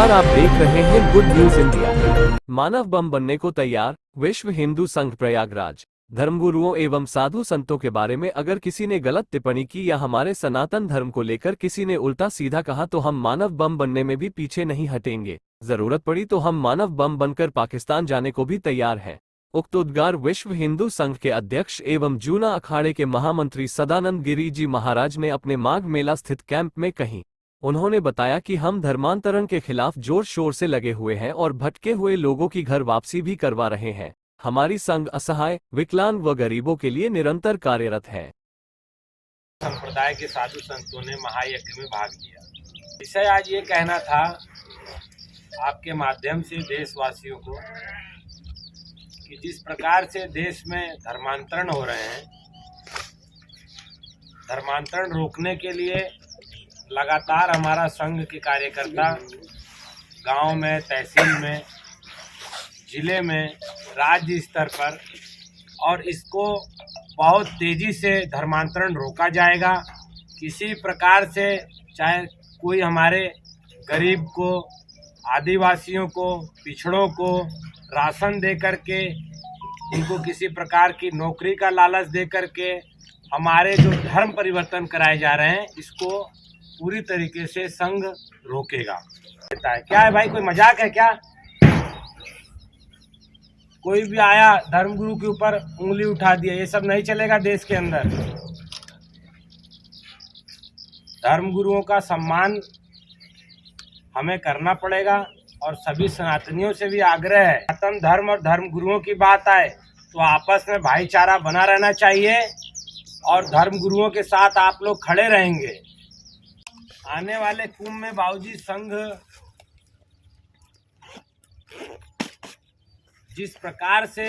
नमस्कार, आप देख रहे हैं गुड न्यूज इंडिया। मानव बम बनने को तैयार, विश्व हिंदू संघ प्रयागराज। धर्मगुरुओं एवं साधु संतों के बारे में अगर किसी ने गलत टिप्पणी की या हमारे सनातन धर्म को लेकर किसी ने उल्टा सीधा कहा तो हम मानव बम बनने में भी पीछे नहीं हटेंगे। जरूरत पड़ी तो हम मानव बम बनकर पाकिस्तान जाने को भी तैयार हैं। उक्त उद्गार विश्व हिंदू संघ के अध्यक्ष एवं जूना अखाड़े के महामंत्री सदानंद गिरी जी महाराज ने अपने माघ मेला स्थित कैंप में कही। उन्होंने बताया कि हम धर्मांतरण के खिलाफ जोर शोर से लगे हुए हैं और भटके हुए लोगों की घर वापसी भी करवा रहे हैं। हमारी संघ असहाय, विकलांग व गरीबों के लिए निरंतर कार्यरत है। संप्रदाय के साधु संतों ने महायज्ञ में भाग लिया। विषय आज ये कहना था आपके माध्यम से देशवासियों को कि जिस प्रकार से देश में धर्मांतरण हो रहे हैं, धर्मांतरण रोकने के लिए लगातार हमारा संघ के कार्यकर्ता गांव में, तहसील में, जिले में, राज्य स्तर पर, और इसको बहुत तेजी से धर्मांतरण रोका जाएगा। किसी प्रकार से चाहे कोई हमारे गरीब को, आदिवासियों को, पिछड़ों को राशन दे करके, उनको किसी प्रकार की नौकरी का लालच दे करके हमारे जो धर्म परिवर्तन कराए जा रहे हैं, इसको पूरी तरीके से संघ रोकेगा। क्या है भाई, कोई मजाक है क्या? कोई भी आया धर्मगुरु के ऊपर उंगली उठा दिया, ये सब नहीं चलेगा देश के अंदर। धर्मगुरुओं का सम्मान हमें करना पड़ेगा और सभी सनातनियों से भी आग्रह है, सनातन धर्म और धर्मगुरुओं की बात आए तो आपस में भाईचारा बना रहना चाहिए और धर्मगुरुओं के साथ आप लोग खड़े रहेंगे। आने वाले कुंभ में बाबूजी संघ जिस प्रकार से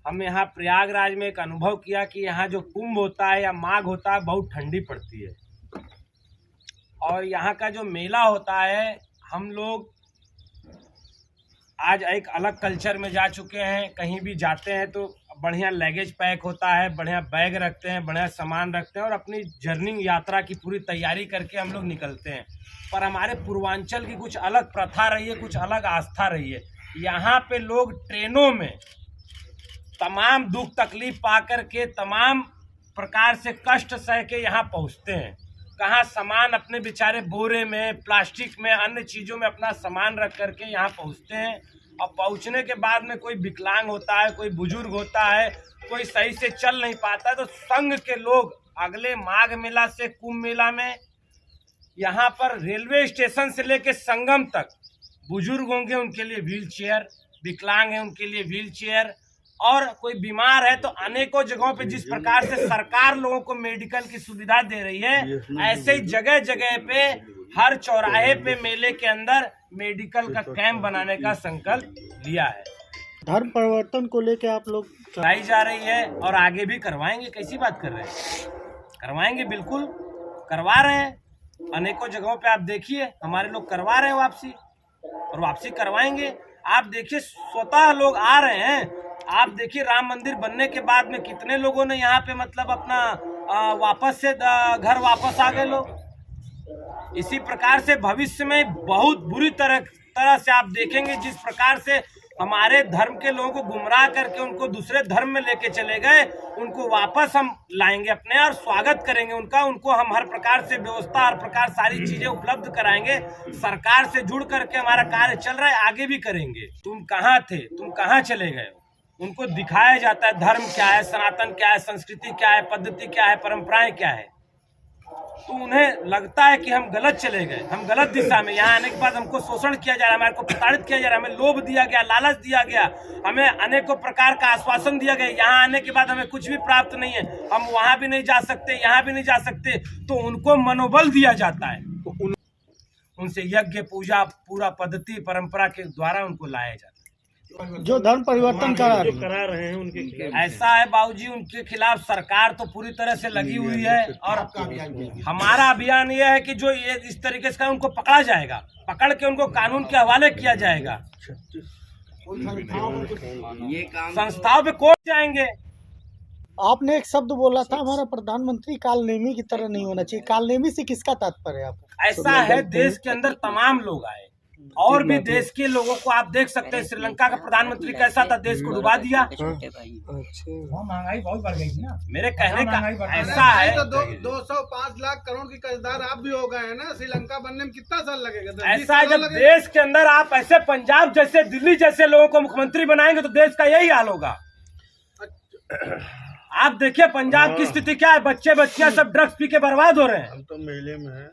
हम यहाँ प्रयागराज में एक अनुभव किया कि यहाँ जो कुंभ होता है या माघ होता है बहुत ठंडी पड़ती है, और यहाँ का जो मेला होता है, हम लोग आज एक अलग कल्चर में जा चुके हैं। कहीं भी जाते हैं तो बढ़िया लगेज पैक होता है, बढ़िया बैग रखते हैं, बढ़िया सामान रखते हैं और अपनी जर्नी यात्रा की पूरी तैयारी करके हम लोग निकलते हैं। पर हमारे पूर्वांचल की कुछ अलग प्रथा रही है, कुछ अलग आस्था रही है। यहाँ पे लोग ट्रेनों में तमाम दुख तकलीफ पा करके, तमाम प्रकार से कष्ट सह के यहाँ पहुँचते हैं। कहाँ सामान अपने बेचारे बोरे में, प्लास्टिक में, अन्य चीज़ों में अपना सामान रख करके यहाँ पहुँचते हैं। और पहुँचने के बाद में कोई विकलांग होता है, कोई बुजुर्ग होता है, कोई सही से चल नहीं पाता है, तो संघ के लोग अगले माघ मेला से कुंभ मेला में यहाँ पर रेलवे स्टेशन से लेके संगम तक बुजुर्ग होंगे उनके लिए व्हील चेयर, विकलांग है उनके लिए व्हील चेयर, और कोई बीमार है तो अनेकों जगहों पे जिस प्रकार से सरकार लोगों को मेडिकल की सुविधा दे रही है, ऐसे ही जगह जगह पे हर चौराहे पे मेले के अंदर मेडिकल का कैंप बनाने का संकल्प लिया है। धर्म परिवर्तन को लेकर आप लोग कराई जा रही है और आगे भी करवाएंगे। कैसी बात कर रहे हैं? करवाएंगे, बिल्कुल करवा रहे हैं। अनेकों जगहों पे आप देखिए हमारे लोग करवा रहे हैं वापसी, और वापसी करवाएंगे। आप देखिए स्वतः लोग आ रहे हैं। आप देखिए राम मंदिर बनने के बाद में कितने लोगों ने यहाँ पे मतलब अपना वापस से घर वापस आ गए लोग। इसी प्रकार से भविष्य में बहुत बुरी तरह से आप देखेंगे जिस प्रकार से हमारे धर्म के लोगों को गुमराह करके उनको दूसरे धर्म में लेके चले गए, उनको वापस हम लाएंगे अपने और स्वागत करेंगे उनका। उनको हम हर प्रकार से व्यवस्था, हर प्रकार सारी चीजें उपलब्ध कराएंगे। सरकार से जुड़ करके हमारा कार्य चल रहा है, आगे भी करेंगे। तुम कहाँ थे, तुम कहाँ चले गए? उनको दिखाया जाता है धर्म क्या है, सनातन क्या है, संस्कृति क्या है, पद्धति क्या है, परंपराएं क्या है। तो उन्हें लगता है कि हम गलत चले गए, हम गलत दिशा में। यहाँ आने के बाद हमको शोषण किया जा रहा है, हमारे को प्रताड़ित किया जा रहा है, हमें लोभ दिया गया, लालच दिया गया, हमें अनेकों प्रकार का आश्वासन दिया गया। यहाँ आने के बाद हमें कुछ भी प्राप्त नहीं है, हम वहाँ भी नहीं जा सकते, यहाँ भी नहीं जा सकते। तो उनको मनोबल दिया जाता है, उनसे यज्ञ, पूजा, पूरा पद्धति, परंपरा के द्वारा उनको लाया जाता है। जो धर्म परिवर्तन करा रहे हैं उनके खिलाफ ऐसा है बाबूजी, उनके खिलाफ सरकार तो पूरी तरह से लगी हुई है। और हमारा अभियान यह है कि जो ये इस तरीके से उनको पकड़ा जाएगा, पकड़ के उनको कानून के हवाले किया जाएगा। संस्थाओं पे कोर्ट जाएंगे, आपने एक शब्द बोला था हमारा प्रधानमंत्री कालनेमी की तरह नहीं होना चाहिए। कालनेमी से किसका तात्पर्य है आपको? ऐसा है, देश के अंदर तमाम लोग आए और भी देश के लोगों को आप देख सकते हैं। श्रीलंका का प्रधानमंत्री कैसा था, देश को डुबा दिया। महंगाई बहुत बढ़ गई थी ना। मेरे कहने का ऐसा है, तो 205 लाख करोड़ की कर्जदार आप भी हो गए हैं ना। श्रीलंका बनने में कितना साल लगेगा? ऐसा है, जब देश के अंदर आप ऐसे पंजाब जैसे, दिल्ली जैसे लोगों को मुख्यमंत्री बनाएंगे तो देश का यही हाल होगा। आप देखिए पंजाब की स्थिति क्या है, बच्चे बच्चियां सब ड्रग्स पी के बर्बाद हो रहे हैं। हम तो मेले में हैं।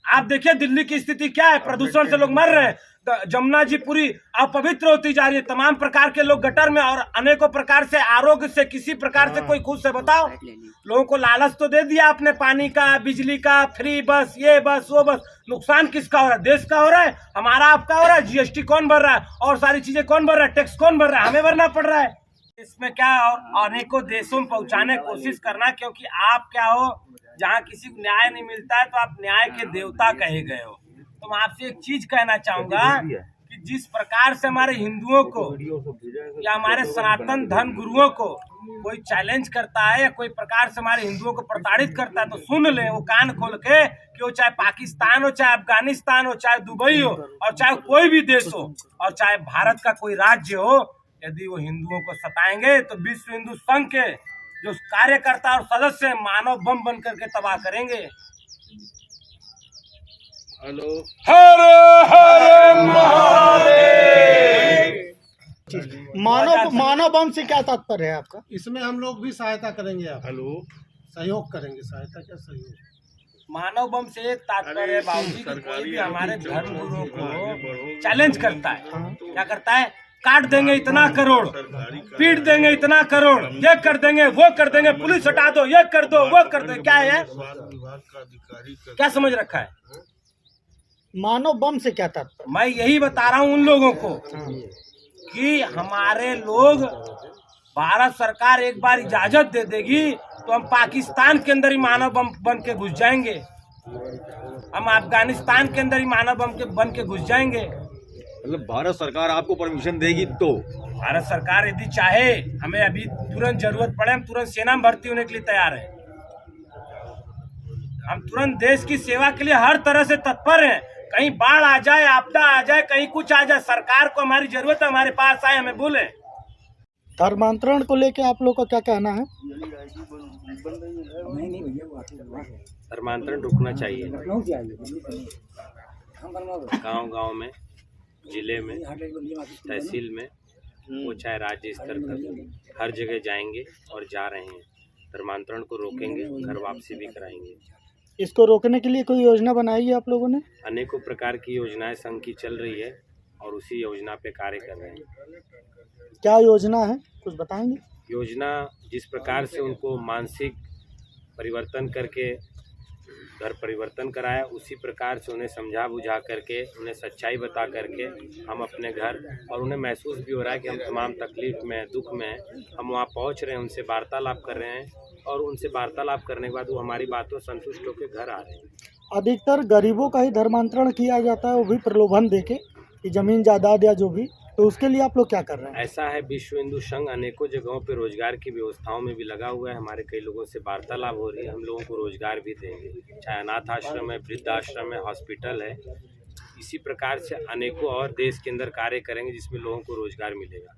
आप देखिए दिल्ली की स्थिति क्या है, प्रदूषण से लोग मर रहे हैं। जमुना जी पूरी अपवित्र होती जा रही है, तमाम प्रकार के लोग गटर में, और अनेकों प्रकार से आरोग्य से किसी प्रकार से कोई खुद से बताओ। लोगों को लालच तो दे दिया आपने, पानी का, बिजली का, फ्री बस, ये बस वो बस। नुकसान किसका हो रहा है? देश का हो रहा है, हमारा आपका हो रहा है। जीएसटी कौन भर रहा है और सारी चीजें कौन भर रहा है? टैक्स कौन भर रहा है? हमें भरना पड़ रहा है। इसमें क्या अनेकों देशों में पहुंचाने की कोशिश करना, क्योंकि आप क्या हो, जहाँ किसी को न्याय नहीं मिलता है तो आप न्याय के देवता कहे गए हो। तो मैं आपसे एक चीज कहना चाहूंगा कि जिस प्रकार से हमारे हिंदुओं को या हमारे सनातन धर्म गुरुओं को कोई चैलेंज करता है या कोई प्रकार से हमारे हिंदुओं को प्रताड़ित करता है, तो सुन ले वो कान खोल के कि वो चाहे पाकिस्तान हो, चाहे अफगानिस्तान हो, चाहे दुबई हो, और चाहे कोई भी देश हो, और चाहे भारत का कोई राज्य हो, यदि वो हिंदुओं को सताएंगे तो विश्व हिंदू संघ के जो कार्यकर्ता और सदस्य मानव बम बन करके तबाह करेंगे। हेलो, हर हर महादेव। मानव बम से क्या तात्पर्य है आपका? इसमें हम लोग भी सहायता करेंगे। आप हेलो, सहयोग करेंगे। सहायता क्या सहयोग? मानव बम से एक तात्पर्य है बाबूजी कि कोई भी हमारे धर्म गुरुओं को चैलेंज करता है, क्या करता है? काट देंगे इतना करोड़, पीट देंगे इतना करोड़, ये कर देंगे वो कर देंगे, पुलिस हटा दो, ये कर दो वो कर दो। क्या है, क्या समझ रखा है? मानव बम से क्या तात्पर्य? मैं यही बता रहा हूँ उन लोगों को कि हमारे लोग, भारत सरकार एक बार इजाजत दे देगी तो हम पाकिस्तान के अंदर ही मानव बम बन के घुस जाएंगे, हम अफगानिस्तान के अंदर ही मानव बम के बन के घुस जाएंगे। मतलब भारत सरकार आपको परमिशन देगी तो? भारत सरकार यदि चाहे, हमें अभी तुरंत जरूरत पड़े, हम तुरंत सेना में भर्ती होने के लिए तैयार हैं। हम तुरंत देश की सेवा के लिए हर तरह से तत्पर हैं। कहीं बाढ़ आ जाए, आपदा आ जाए, कहीं कुछ आ जाए, सरकार को हमारी जरूरत है, हमारे पास आए, हमें बोले। धर्मांतरण को लेके आप लोग का क्या कहना है? धर्मांतरण रुकना चाहिए। गांव में, जिले में, तहसील में, वो चाहे राज्य स्तर तक, हर जगह जाएंगे और जा रहे हैं। धर्मांतरण को रोकेंगे, घर वापसी भी कराएंगे। इसको रोकने के लिए कोई योजना बनाई है आप लोगों ने? अनेकों प्रकार की योजनाएं संघ की चल रही है और उसी योजना पे कार्य कर रहे हैं। क्या योजना है, कुछ बताएंगे? योजना जिस प्रकार से उनको मानसिक परिवर्तन करके घर परिवर्तन कराया, उसी प्रकार से उन्हें समझा बुझा करके, उन्हें सच्चाई बता करके हम अपने घर, और उन्हें महसूस भी हो रहा है कि हम तमाम तकलीफ में, दुख में हम वहाँ पहुँच रहे हैं, उनसे वार्तालाप कर रहे हैं, और उनसे वार्तालाप करने के बाद वो हमारी बातों संतुष्ट होकर घर आ रहे हैं। अधिकतर गरीबों का ही धर्मांतरण किया जाता है, वो भी प्रलोभन देके कि जमीन जायदाद या जो भी, तो उसके लिए आप लोग क्या कर रहे हैं? ऐसा है, विश्व हिंदू संघ अनेकों जगहों पे रोजगार की व्यवस्थाओं में भी लगा हुआ है। हमारे कई लोगों से वार्तालाप हो रही है, हम लोगों को रोजगार भी देंगे, चाहे अनाथ आश्रम है, वृद्धाश्रम है, हॉस्पिटल है। इसी प्रकार से अनेकों और देश के अंदर कार्य करेंगे जिसमें लोगों को रोजगार मिलेगा।